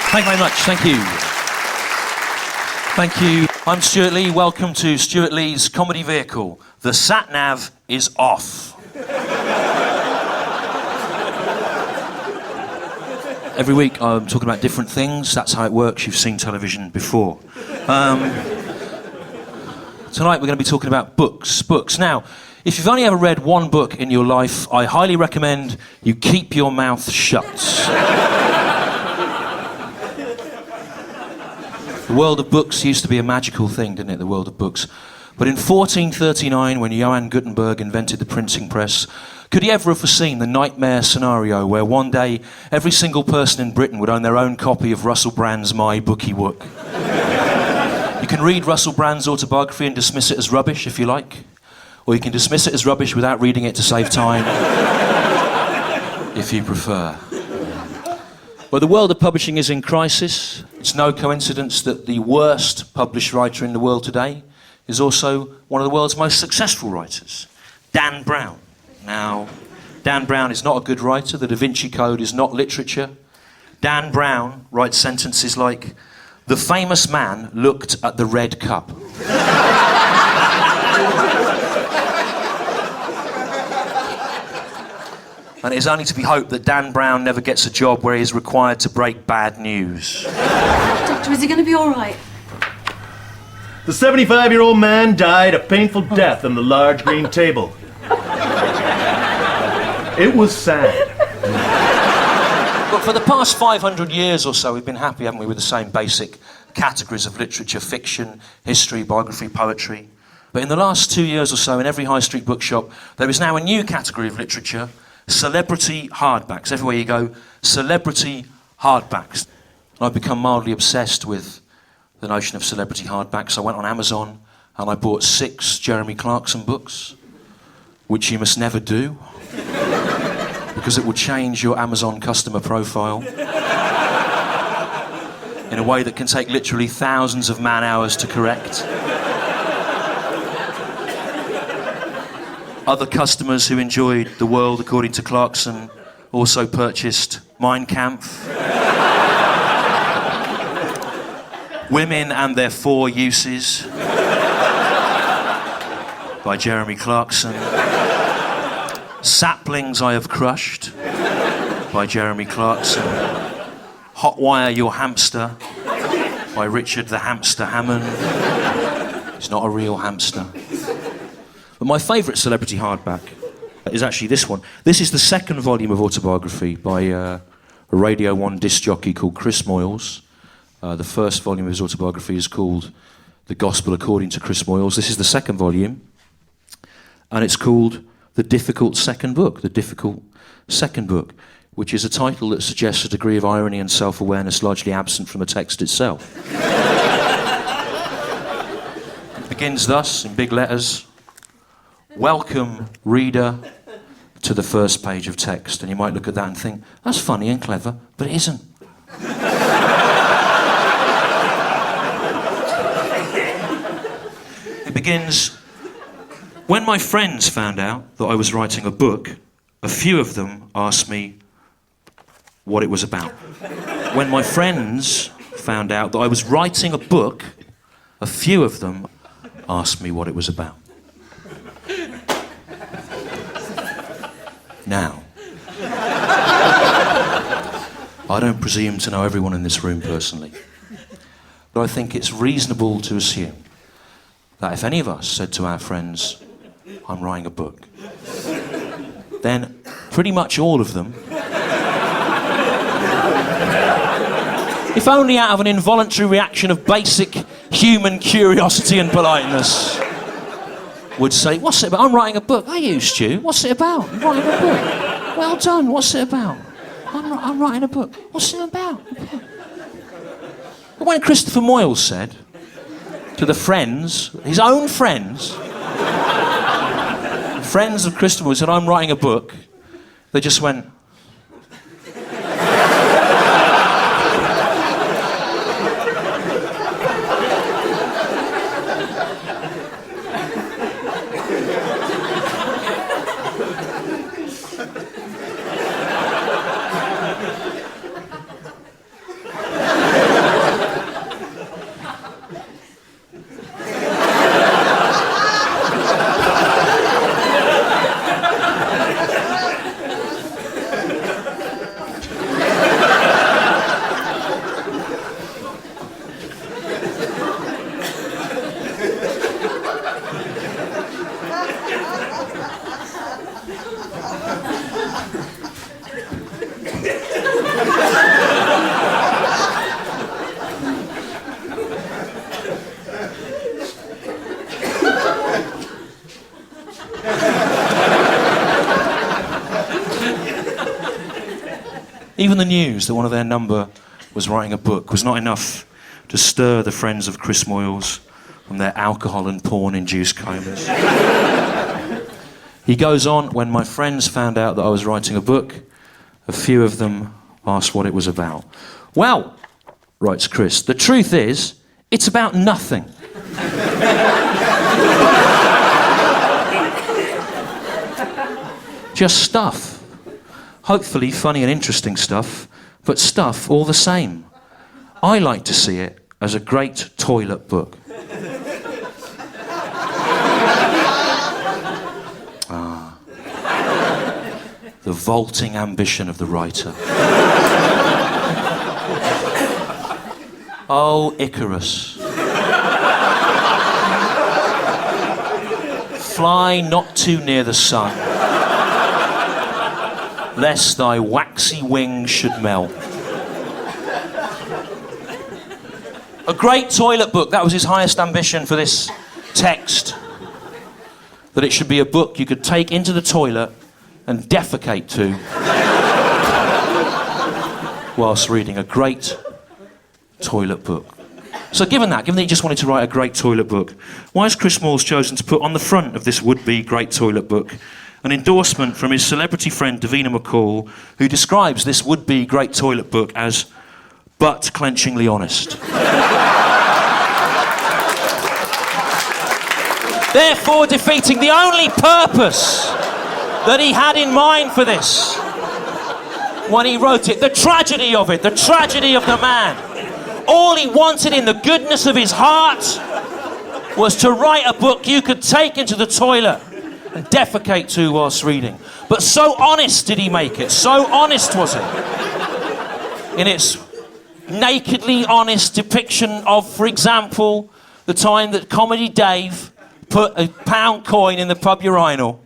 Thank you very much. Thank you. Thank you. I'm Stewart Lee. Welcome to Stewart Lee's comedy vehicle. The sat-nav is off. Every week I'm talking about different things. That's how it works. You've seen television before. Tonight we're going to be talking about books. Books. Now, if you've only ever read one book in your life, I highly recommend you keep your mouth shut. The world of books used to be a magical thing, didn't it, the world of books? But in 1439, when Johann Gutenberg invented the printing press, could he ever have foreseen the nightmare scenario where one day every single person in Britain would own their own copy of Russell Brand's My Bookie Book? You can read Russell Brand's autobiography and dismiss it as rubbish, if you like. Or you can dismiss it as rubbish without reading it to save time, if you prefer. Well, the world of publishing is in crisis. It's no coincidence that the worst published writer in the world today is also one of the world's most successful writers, Dan Brown. Now, Dan Brown is not a good writer. The Da Vinci Code is not literature. Dan Brown writes sentences like, "The famous man looked at the red cup." And it is only to be hoped that Dan Brown never gets a job where he is required to break bad news. Doctor, is he going to be all right? The 75-year-old man died a painful death on the large green table. It was sad. But for the past 500 years or so, we've been happy, haven't we, with the same basic categories of literature: fiction, history, biography, poetry. But in the last 2 years or so, in every high street bookshop, there is now a new category of literature: celebrity hardbacks. Everywhere you go, celebrity hardbacks. And I've become mildly obsessed with the notion of celebrity hardbacks. I went on Amazon and I bought 6 Jeremy Clarkson books, which you must never do, because it will change your Amazon customer profile in a way that can take literally thousands of man-hours to correct. Other customers who enjoyed The World According to Clarkson also purchased Mein Kampf, Women and Their 4 Uses by Jeremy Clarkson, Saplings I Have Crushed by Jeremy Clarkson, Hotwire Your Hamster by Richard the Hamster Hammond. He's not a real hamster. But my favourite celebrity hardback is actually this one. This is the second volume of autobiography by a Radio 1 disc jockey called Chris Moyles. The first volume of his autobiography is called The Gospel According to Chris Moyles. This is the second volume, and it's called The Difficult Second Book. The Difficult Second Book, which is a title that suggests a degree of irony and self-awareness largely absent from the text itself. It begins thus, in big letters: "Welcome, reader, to the first page of text." And you might look at that and think, that's funny and clever, but it isn't. It begins, "When my friends found out that I was writing a book, a few of them asked me what it was about." When my friends found out that I was writing a book, a few of them asked me what it was about. Now, I don't presume to know everyone in this room personally, but I think it's reasonable to assume that if any of us said to our friends, "I'm writing a book," then pretty much all of them, if only out of an involuntary reaction of basic human curiosity and politeness, would say, "What's it about? I'm writing a book." "Are you, Stu? What's it about? I'm writing a book." "Well done, what's it about?" I'm writing a book. What's it about? But when Christopher Moyle said to the friends, his own friends, friends of Christopher Moyle, said, I'm writing a book, they just went... Even the news that one of their number was writing a book was not enough to stir the friends of Chris Moyles from their alcohol and porn-induced comas. He goes on, when my friends found out that I was writing a book, a few of them asked what it was about. Well, writes Chris, the truth is, it's about nothing. Just stuff. Hopefully funny and interesting stuff, but stuff all the same. I like to see it as a great toilet book. The vaulting ambition of the writer. Oh, Icarus. Fly not too near the sun, lest thy waxy wings should melt. A great toilet book, that was his highest ambition for this text. That it should be a book you could take into the toilet and defecate to whilst reading. A great toilet book. So given that he just wanted to write a great toilet book, why has Chris Moyles chosen to put on the front of this would-be great toilet book an endorsement from his celebrity friend Davina McCall, who describes this would-be great toilet book as butt-clenchingly honest? Therefore defeating the only purpose that he had in mind for this when he wrote it, the tragedy of it, the tragedy of the man. All he wanted in the goodness of his heart was to write a book you could take into the toilet and defecate to whilst reading. But so honest did he make it, so honest was it, in its nakedly honest depiction of, for example, the time that Comedy Dave put a pound coin in the pub urinal.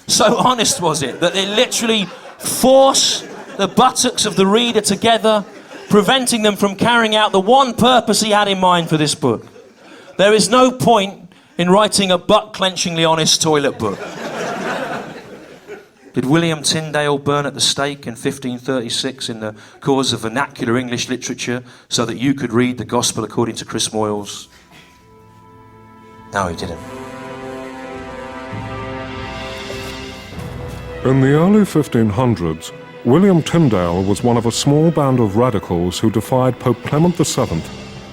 So honest was it that it literally forced the buttocks of the reader together, preventing them from carrying out the one purpose he had in mind for this book. There is no point in writing a butt-clenchingly honest toilet book. Did William Tyndale burn at the stake in 1536 in the cause of vernacular English literature so that you could read the Gospel according to Chris Moyles? No, he didn't. In the early 1500s, William Tyndale was one of a small band of radicals who defied Pope Clement VII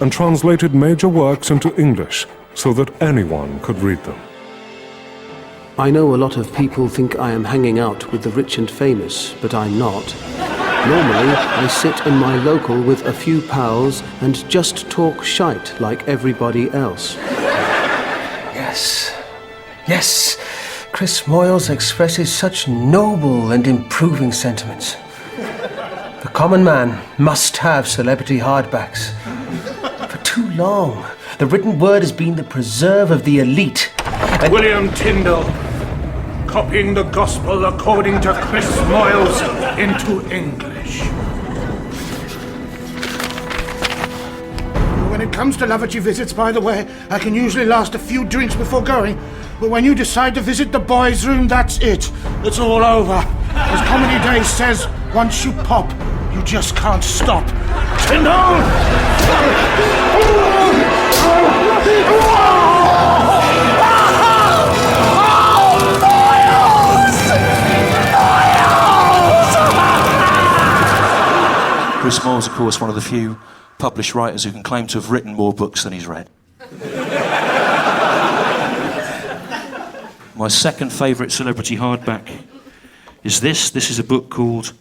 and translated major works into English so that anyone could read them. I know a lot of people think I am hanging out with the rich and famous, but I'm not. Normally, I sit in my local with a few pals and just talk shite like everybody else. Yes, Chris Moyles expresses such noble and improving sentiments. The common man must have celebrity hardbacks. For too long, the written word has been the preserve of the elite. William Tyndale, copying the Gospel according to Chris Moyles into English. When it comes to Loverty visits, by the way, I can usually last a few drinks before going. But when you decide to visit the boys' room, that's it. It's all over. As Comedy Day says, Once you pop, you just can't stop. Tyndall! Chris Moyles, of course, one of the few published writers who can claim to have written more books than he's read. My second favourite celebrity hardback is this. This is a book called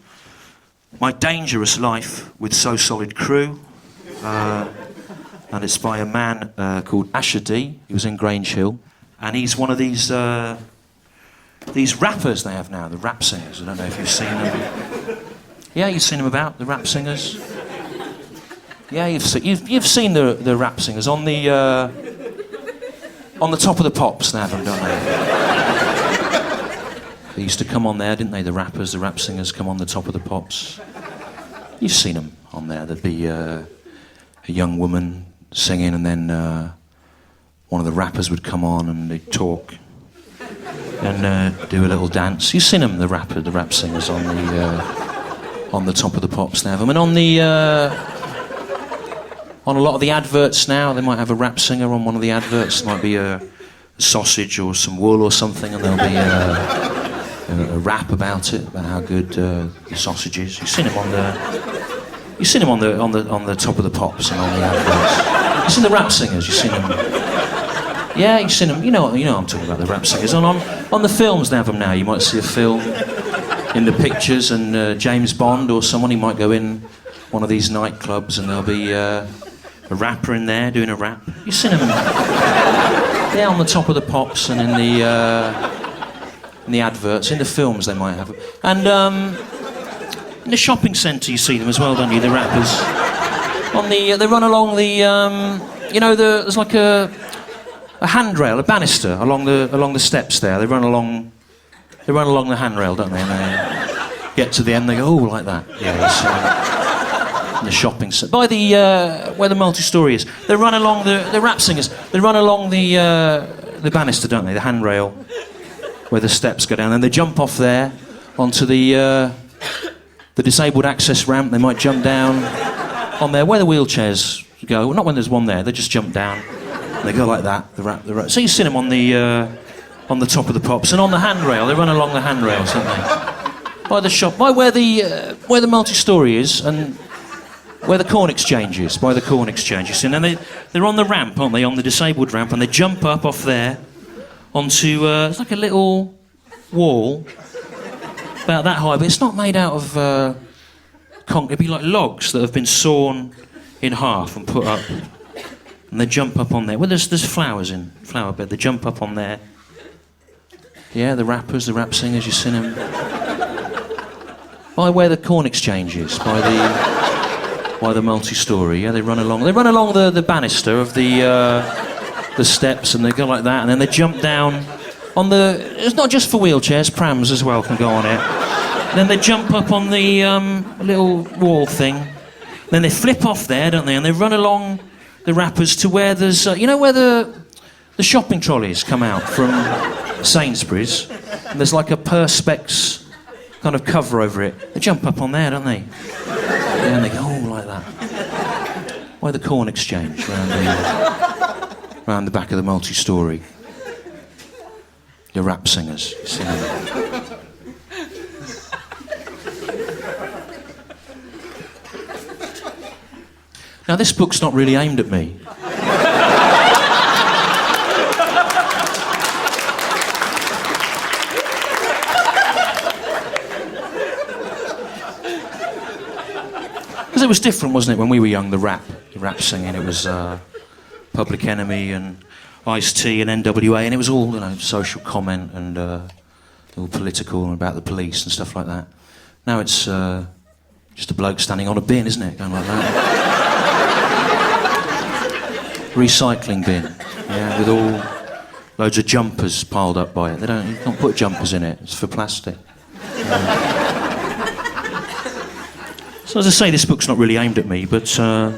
My Dangerous Life with So Solid Crew. And it's by a man called Asher D. He was in Grange Hill. And he's one of these rappers they have now, the rap singers. I don't know if you've seen them. Yeah, you've seen them about, the rap singers. Yeah, you've seen the rap singers on the top of the pops. They have them, don't they? They used to come on there, didn't they? The rappers, the rap singers come on the top of the pops. You've seen them on there. There'd be a young woman singing, and then one of the rappers would come on and they'd talk and do a little dance. You've seen them, the rap singers on the top of the pops. They have them, and on a lot of the adverts now, they might have a rap singer on one of the adverts. There might be a sausage or some wool or something, and there'll be a rap about it, about how good the sausage is. You've seen him on the top of the pops and on the adverts. You've seen the rap singers. You've seen them. Yeah, you've seen them. You know I'm talking about, the rap singers. On the films they have them now. You might see a film in the pictures, and James Bond or someone, he might go in one of these nightclubs, and there'll be a rapper in there doing a rap. You've seen them. Yeah, on the top of the pops and in the adverts, in the films they might have them. And in the shopping centre you see them as well, don't you, the rappers? They run along there's like a handrail, a banister along the steps there. They run along the handrail, don't they? And they get to the end, they go, oh, like that. Yeah, in the shopping centre. By where the multi-story is. They run along the rap singers. They run along the banister, don't they? The handrail, where the steps go down. And they jump off there onto the disabled access ramp. They might jump down on there where the wheelchairs go. Not when there's one there. They just jump down. They go like that. The rap. So you see them on the top of the pops, and on the handrail. They run along the handrails, don't they? By the shop, by where the multi-story is, and where the corn exchange is. By the corn exchange, you see. And then they're on the ramp, aren't they? On the disabled ramp, and they jump up off there onto it's like a little wall about that high, but it's not made out of concrete. It'd be like logs that have been sawn in half and put up, and they jump up on there. Well, there's flowers in flower bed. They jump up on there. Yeah, the rappers, the rap singers, you've seen them. By where the corn exchange is, by the multi-story. Yeah, they run along the banister of the steps, and they go like that, and then they jump down on it's not just for wheelchairs, prams as well can go on it. Then they jump up on the little wall thing. Then they flip off there, don't they? And they run along the rappers to where there's where the shopping trolleys come out from Sainsbury's, and there's like a Perspex kind of cover over it. They jump up on there, don't they? Yeah, and they go, oh, like that. By the corn exchange, round the back of the multi-story. The rap singers, you see them. Now, this book's not really aimed at me. Because it was different, wasn't it, when we were young, the rap singing. It was Public Enemy and Ice-T and NWA, and it was all, social comment and all political and about the police and stuff like that. Now it's just a bloke standing on a bin, isn't it, going like that? Recycling bin, yeah, with all loads of jumpers piled up by it. You can't put jumpers in it, it's for plastic. So as I say, this book's not really aimed at me, but I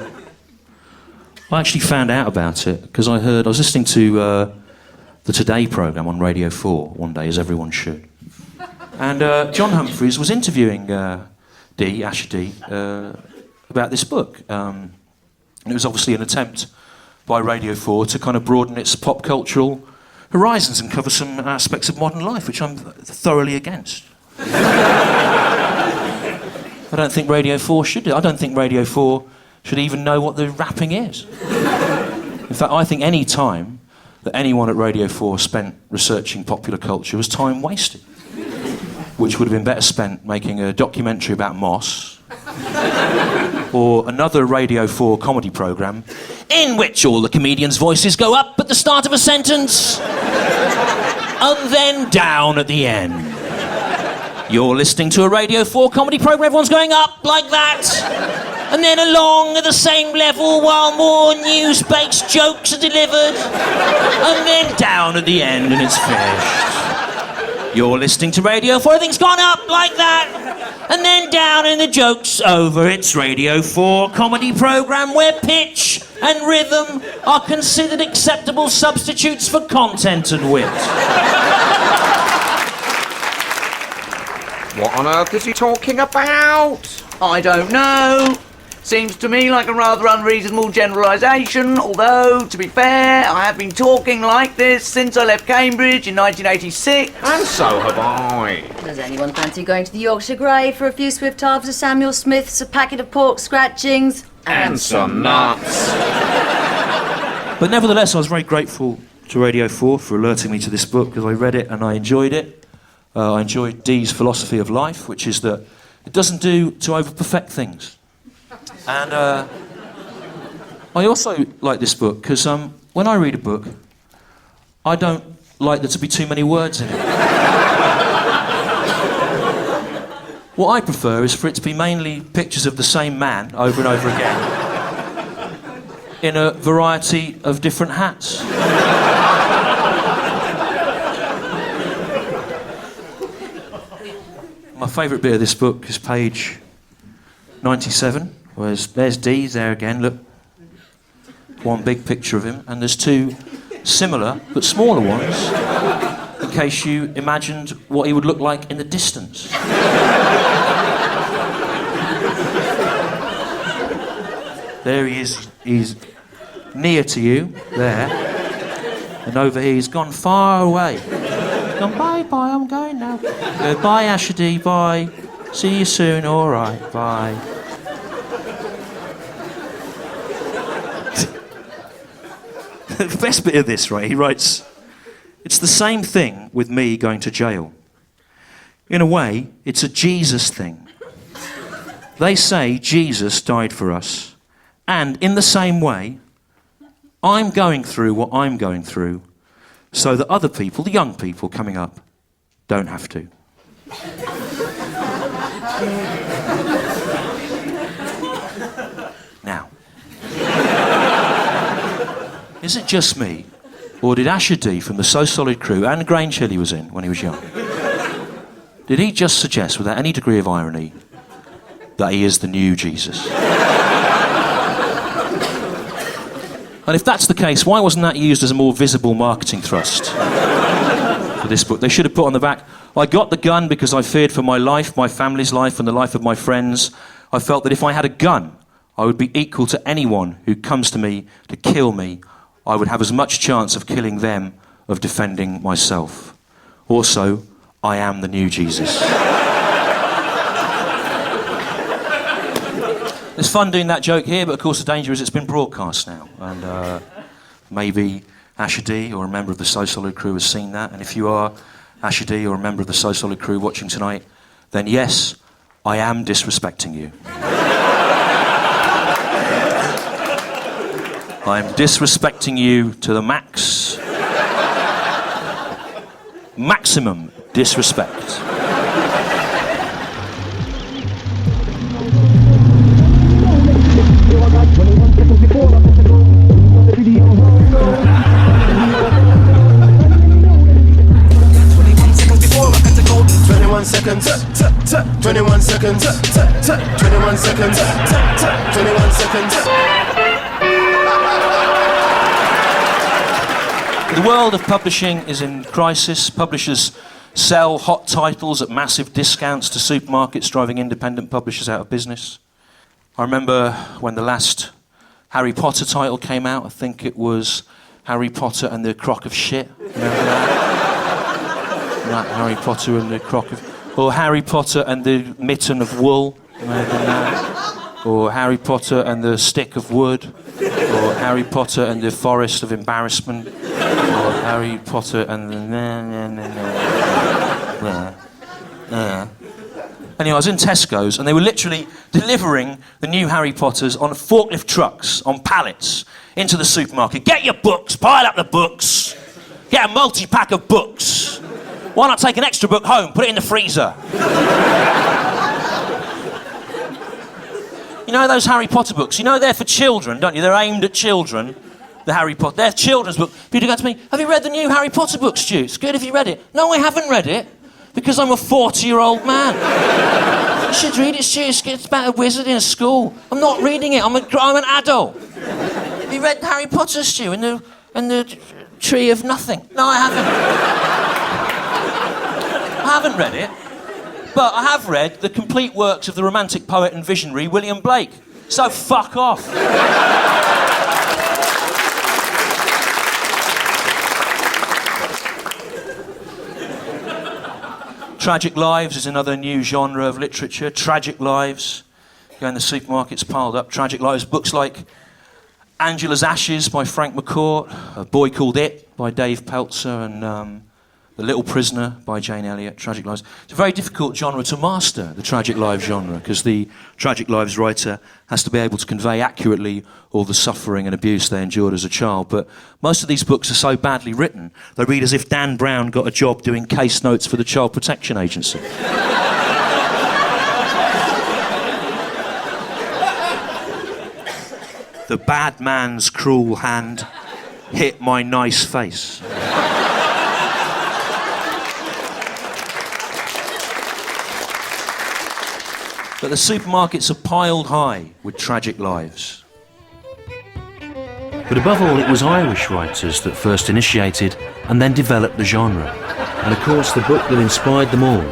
actually found out about it because I was listening to the Today programme on Radio 4 one day, as everyone should. And John Humphreys was interviewing Asher D, about this book. And it was obviously an attempt by Radio 4 to kind of broaden its pop cultural horizons and cover some aspects of modern life, which I'm thoroughly against. I don't think Radio 4 should do. I don't think Radio 4 should even know what the rapping is. In fact, I think any time that anyone at Radio 4 spent researching popular culture was time wasted, which would have been better spent making a documentary about Moss or another Radio 4 comedy programme in which all the comedians' voices go up at the start of a sentence and then down at the end. You're listening to a Radio 4 comedy programme, everyone's going up like that, and then along at the same level while more news-based jokes are delivered, and then down at the end and it's finished. You're listening to Radio 4, everything's gone up like that, and then down and the joke's over. It's Radio 4 comedy programme where pitch and rhythm are considered acceptable substitutes for content and wit. What on earth is he talking about? I don't know. Seems to me like a rather unreasonable generalisation, although, to be fair, I have been talking like this since I left Cambridge in 1986. And so have I. Does anyone fancy going to the Yorkshire Grey for a few swift halves of Samuel Smith's, a packet of pork scratchings? And some nuts. But nevertheless, I was very grateful to Radio 4 for alerting me to this book, because I read it and I enjoyed it. I enjoyed Dee's philosophy of life, which is that it doesn't do to over-perfect things. And I also like this book because when I read a book, I don't like there to be too many words in it. What I prefer is for it to be mainly pictures of the same man over and over again in a variety of different hats. My favourite bit of this book is page 97, where there's Dee there again, look. One big picture of him, and there's two similar but smaller ones, in case you imagined what he would look like in the distance. There he is, he's near to you, there, and over here he's gone far away. Gone, bye, I'm going now. Go, bye, Asher D, bye. See you soon, all right, bye. The best bit of this, right, he writes, it's the same thing with me going to jail. In a way, it's a Jesus thing. They say Jesus died for us, and in the same way, I'm going through what I'm going through, so that other people, the young people coming up, don't have to. Now, is it just me, or did Asher D from the So Solid crew, and Grange Hill he was in when he was young, did he just suggest, without any degree of irony, that he is the new Jesus? And if that's the case, why wasn't that used as a more visible marketing thrust for this book? They should have put on the back, I got the gun because I feared for my life, my family's life, and the life of my friends. I felt that if I had a gun, I would be equal to anyone who comes to me to kill me. I would have as much chance of killing them of defending myself. Also, I am the new Jesus. It's fun doing that joke here, but of course the danger is it's been broadcast now. And maybe Asher D or a member of the So Solid crew has seen that. And if you are Asher D or a member of the So Solid crew watching tonight, then yes, I am disrespecting you. I am disrespecting you to the max. Maximum disrespect. Seconds, 21 seconds, 21 seconds, 21 seconds. The world of publishing is in crisis. Publishers sell hot titles at massive discounts to supermarkets, driving independent publishers out of business. I remember when the last Harry Potter title came out, I think it was Harry Potter and the Crock of Shit. Remember that? Right, Harry Potter and the Crock of... Or Harry Potter and the Mitten of Wool. Remember that? Or Harry Potter and the Stick of Wood. Or Harry Potter and the Forest of Embarrassment. Or Harry Potter and the... Anyway, I was in Tesco's and they were literally delivering the new Harry Potters on forklift trucks, on pallets, into the supermarket. Get your books, pile up the books. Get a multi-pack of books. Why not take an extra book home, put it in the freezer? You know those Harry Potter books? You know they're for children, don't you? They're aimed at children, the Harry Potter. They're children's books. People go to me, have you read the new Harry Potter book, Stu? It's good, have you read it? No, I haven't read it. Because I'm a 40-year-old man. You should read it, Stu. It's about a wizard in a school. I'm not reading it. I'm an adult. Have you read Harry Potter, Stu, and the Tree of Nothing? No, I haven't. I haven't read it. But I have read the complete works of the romantic poet and visionary William Blake. So fuck off. Tragic Lives is another new genre of literature. Tragic Lives. Go in the supermarkets piled up. Tragic Lives. Books like Angela's Ashes by Frank McCourt, A Boy Called It by Dave Peltzer, and The Little Prisoner by Jane Elliott. Tragic Lives. It's a very difficult genre to master, the Tragic Lives genre, because the Tragic Lives writer has to be able to convey accurately all the suffering and abuse they endured as a child. But most of these books are so badly written, they read as if Dan Brown got a job doing case notes for the Child Protection Agency. The bad man's cruel hand hit my nice face. But the supermarkets are piled high with Tragic Lives. But above all, it was Irish writers that first initiated and then developed the genre. And of course, the book that inspired them all,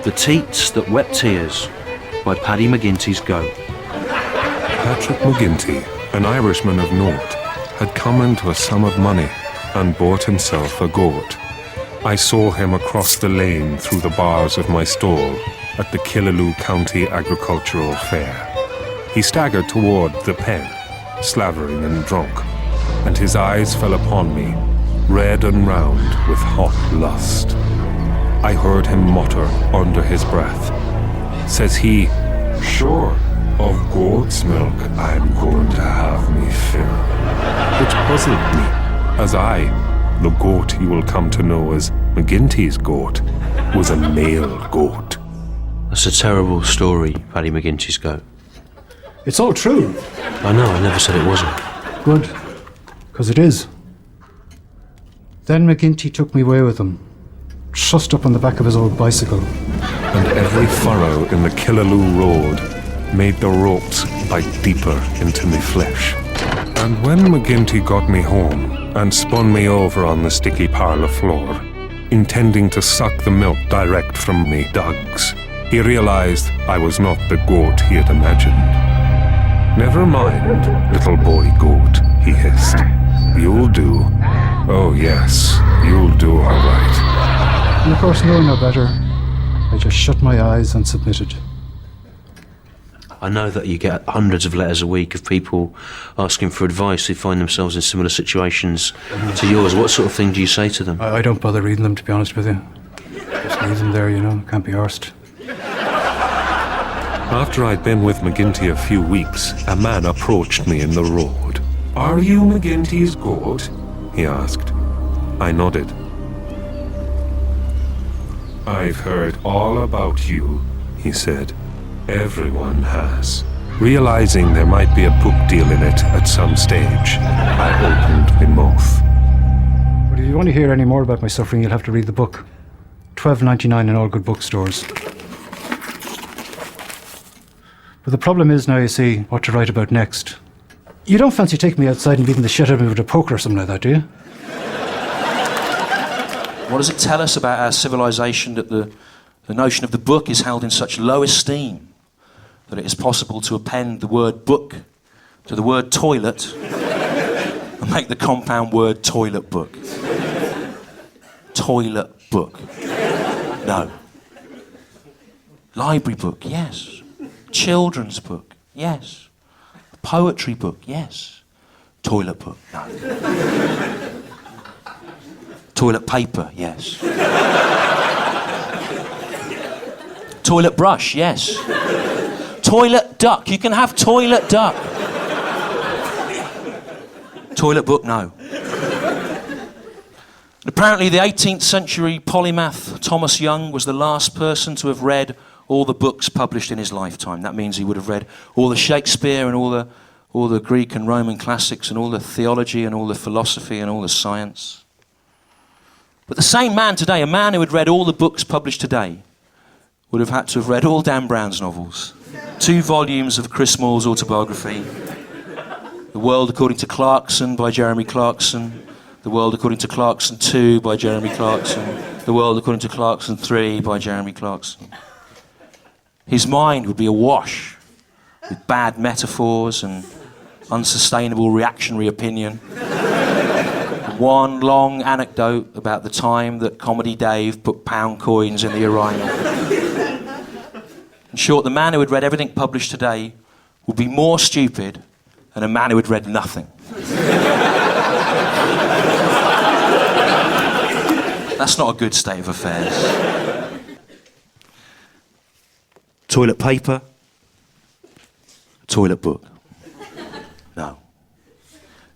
The Teats That Wept Tears by Paddy McGinty's Goat. Patrick McGinty, an Irishman of note, had come into a sum of money and bought himself a goat. I saw him across the lane through the bars of my stall at the Killaloe County Agricultural Fair. He staggered toward the pen, slavering and drunk, and his eyes fell upon me, red and round with hot lust. I heard him mutter under his breath. Says he, "Sure, of goat's milk I'm going to have me fill." Which puzzled me, as I, the goat you will come to know as McGinty's goat, was a male goat. That's a terrible story, Paddy McGinty's Goat. It's all true. I know, I never said it wasn't. Good, because it is. Then McGinty took me away with him, trussed up on the back of his old bicycle. And every furrow in the Killaloe road made the ropes bite deeper into me flesh. And when McGinty got me home and spun me over on the sticky parlour floor, intending to suck the milk direct from me dugs, he realized I was not the goat he had imagined. "Never mind, little boy goat," he hissed. "You'll do. Oh yes, you'll do all right." And of course, knowing no better, I just shut my eyes and submitted. I know that you get hundreds of letters a week of people asking for advice who find themselves in similar situations to yours. What sort of thing do you say to them? I don't bother reading them, to be honest with you. Just leave them there, can't be arsed. After I'd been with McGinty a few weeks, a man approached me in the road. "Are you McGinty's goat?" he asked. I nodded. "I've heard all about you," he said. "Everyone has." Realizing there might be a book deal in it at some stage, I opened my mouth. But if you want to hear any more about my suffering, you'll have to read the book. $12.99 in all good bookstores. But the problem is now, you see, what to write about next. You don't fancy taking me outside and beating the shit out of me with a poker or something like that, do you? What does it tell us about our civilization that the notion of the book is held in such low esteem that it is possible to append the word book to the word toilet and make the compound word toilet book? Toilet book. No. Library book, yes. Children's book, yes. Poetry book, yes. Toilet book, no. Toilet paper, yes. Toilet brush, yes. Toilet duck, you can have toilet duck. Toilet book, no. Apparently the 18th century polymath Thomas Young was the last person to have read all the books published in his lifetime. That means he would have read all the Shakespeare and all the Greek and Roman classics and all the theology and all the philosophy and all the science. But the same man today, a man who had read all the books published today, would have had to have read all Dan Brown's novels, 2 volumes of Chris Moyles' autobiography, The World According to Clarkson by Jeremy Clarkson, The World According to Clarkson 2 by Jeremy Clarkson, The World According to Clarkson 3 by Jeremy Clarkson. His mind would be awash with bad metaphors and unsustainable reactionary opinion. One long anecdote about the time that Comedy Dave put pound coins in the urinal. In short, the man who had read everything published today would be more stupid than a man who had read nothing. That's not a good state of affairs. Toilet paper, toilet book. No.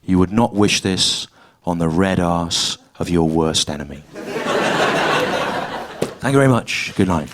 You would not wish this on the red arse of your worst enemy. Thank you very much. Good night.